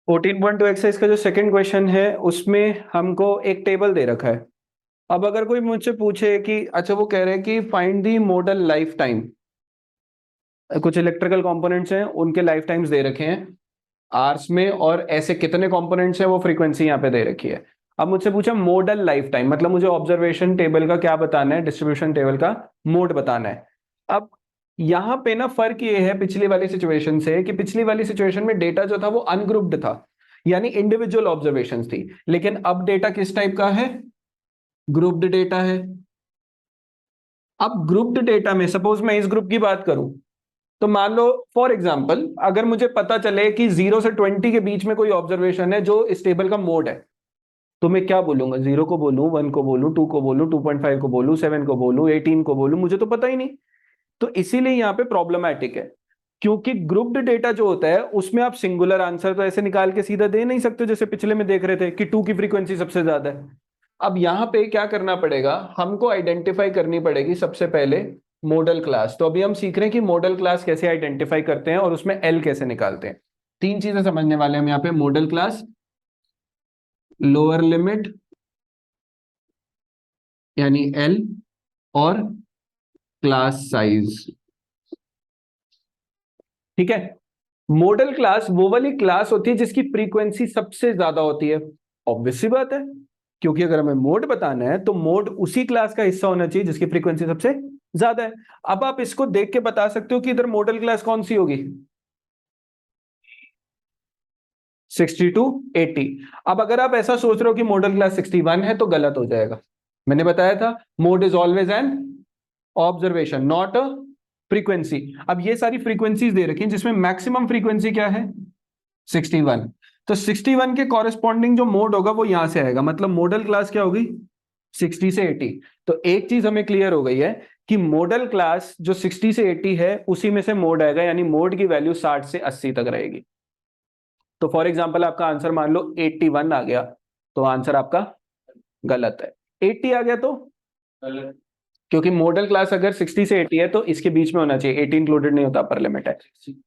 14.2 exercise का जो second question है उसमें हमको एक टेबल दे रखा है। अब अगर कोई मुझसे पूछे कि अच्छा, वो कह रहे हैं कि find the model life time, कुछ इलेक्ट्रिकल कंपोनेंट्स हैं उनके लाइफ टाइम्स दे रखे हैं आवर्स में, और ऐसे कितने कंपोनेंट्स हैं वो फ्रीक्वेंसी यहाँ पे दे रखी है। अब मुझसे पूछा मॉडल लाइफ टाइम, मतलब मुझे ऑब्जर्वेशन टेबल का क्या बताना है, डिस्ट्रीब्यूशन टेबल का मोड बताना है। अब यहाँ पे ना फर्क ये है पिछली वाली सिचुएशन से कि पिछली वाली सिचुएशन में डेटा जो था वो अनग्रुप्ड था, यानी इंडिविजुअल ऑब्जर्वेशंस थी, लेकिन अब डेटा किस टाइप का है, ग्रुप्ड डेटा है। अब ग्रुप्ड डेटा में सपोज मैं इस ग्रुप की बात करूं, तो मान लो फॉर एग्जांपल अगर मुझे पता चले कि 0 से 20 के बीच में कोई ऑब्जर्वेशन है जो इस टेबल का मोड है, तो मैं क्या बोलूंगा, 0 को बोलूं, 1 को बोलूं, 2 को बोलूं, 2.5 को बोलूं, 7 को बोलूं, 18 को बोलूं, मुझे तो पता ही नहीं। तो इसीलिए यहाँ पे प्रॉब्लमैटिक है, क्योंकि ग्रुप्ड डेटा जो होता है उसमें आप सिंगुलर आंसर तो ऐसे निकाल के सीधा दे नहीं सकते, जैसे पिछले में देख रहे थे कि 2 की फ्रीक्वेंसी सबसे ज्यादा है। अब यहाँ पे क्या करना पड़ेगा, हमको आइडेंटिफाई करनी पड़ेगी सबसे पहले मॉडल क्लास। तो अभी हम सीख रहे हैं कि मॉडल क्लास कैसे आइडेंटिफाई करते हैं और उसमें एल कैसे निकालते हैं। तीन चीजें समझने वाले हम यहाँ पे, मॉडल क्लास, लोअर लिमिट यानी एल, और क्लास साइज। ठीक है। मॉडल क्लास वो वाली क्लास होती है जिसकी फ्रीक्वेंसी सबसे ज्यादा होती है। ऑब्वियस सी बात है, क्योंकि अगर हमें मोड बताना है तो मोड उसी क्लास का हिस्सा होना चाहिए जिसकी फ्रीक्वेंसी सबसे ज्यादा है। अब आप इसको देख के बता सकते हो कि इधर मॉडल क्लास कौन सी होगी, 60 टू 80। अब अगर आप ऐसा सोच रहे हो कि मॉडल क्लास 61 है तो गलत हो जाएगा। मैंने बताया था mode is always an observation not a frequency. अब ये सारी फ्रीक्वेंसीज दे रखी हैं जिसमें मैक्सिमम फ्रीक्वेंसी क्या है, 61। तो 61 के कॉरेस्पॉन्डिंग जो मोड होगा वो यहां से आएगा, मतलब मॉडल क्लास क्या होगी, 60 से 80। तो एक चीज हमें क्लियर हो गई है कि मॉडल क्लास जो 60 से 80 है उसी में से मोड आएगा, यानी मोड की वैल्यू 60 से 80 तक रहेगी। तो फॉर एग्जाम्पल आपका आंसर मान लो 81 आ गया, तो आंसर आपका गलत है। 80 आ गया तो गलत, क्योंकि मॉडल क्लास अगर 60 से 80 है तो इसके बीच में होना चाहिए, 80 इंक्लूडेड नहीं होता, अपर लिमिट है।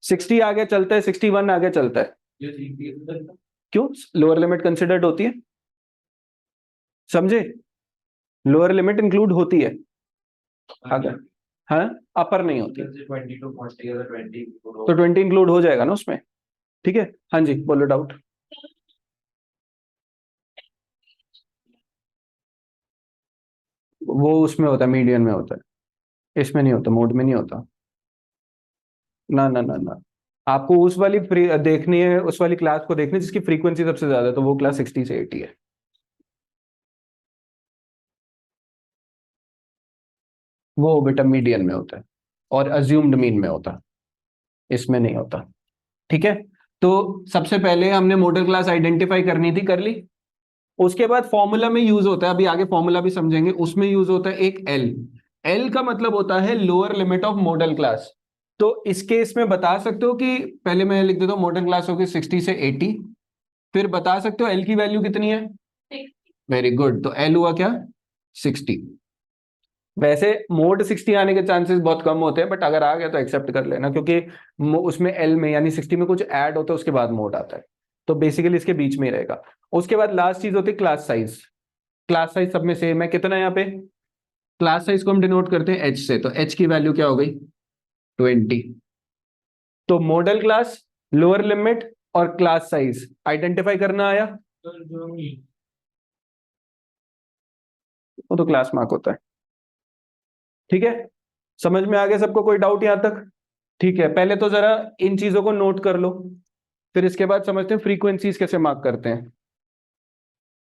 60 आगे चलता है, 61 आगे चलता है, क्यों, लोअर लिमिट कंसिडर्ड होती है, समझे, लोअर लिमिट इंक्लूड होती है अगर, हाँ, अपर नहीं होती। तो 20 इंक्लूड हो जाएगा ना उसमें। ठीक है, हाँ जी बोलो डाउट। वो उसमें होता है, मीडियन में होता है, इसमें नहीं होता, मोड में नहीं होता। ना ना ना ना, आपको उस वाली देखनी है, उस वाली क्लास को देखनी है जिसकी फ्रीक्वेंसी सबसे ज्यादा है, तो वो क्लास 60 से 80 है। वो बेटा मीडियन में होता है और अज्यूम्ड मीन में होता है, इसमें नहीं होता। ठीक है। तो सबसे पहले हमने मॉडल क्लास आइडेंटिफाई करनी थी, कर ली। उसके बाद फॉर्मूला में यूज होता है, अभी आगे फॉर्मूला भी समझेंगे, उसमें यूज होता है एक एल। एल का मतलब होता है lower limit of model class. तो इस केस में बता सकते हो कि पहले मैं लिख देता हूँ मॉडल क्लास होगी 60 से 80, फिर बता सकते हो एल की वैल्यू कितनी है, वेरी गुड, तो एल हुआ क्या, 60। वैसे मोड 60 आने के चांसेस बहुत कम होते हैं, बट अगर आ गया तो एक्सेप्ट कर लेना, क्योंकि उसमें एल में यानी 60 में कुछ ऐड होता है उसके बाद मोड आता है, तो बेसिकली इसके बीच में ही रहेगा। उसके बाद लास्ट चीज होती है क्लास साइज। क्लास साइज सब में सेम है, कितना है यहाँ पे, क्लास साइज को हम डिनोट करते हैं एच से, तो एच की वैल्यू क्या हो गई, 20। तो मॉडल क्लास, लोअर लिमिट और क्लास साइज आइडेंटिफाई करना आया, वो तो क्लास मार्क होता है। ठीक है, समझ में आ गया सबको, कोई डाउट यहां तक। ठीक है, पहले तो जरा इन चीजों को नोट कर लो, फिर इसके बाद समझते हैं फ्रीक्वेंसीज कैसे मार्क करते हैं।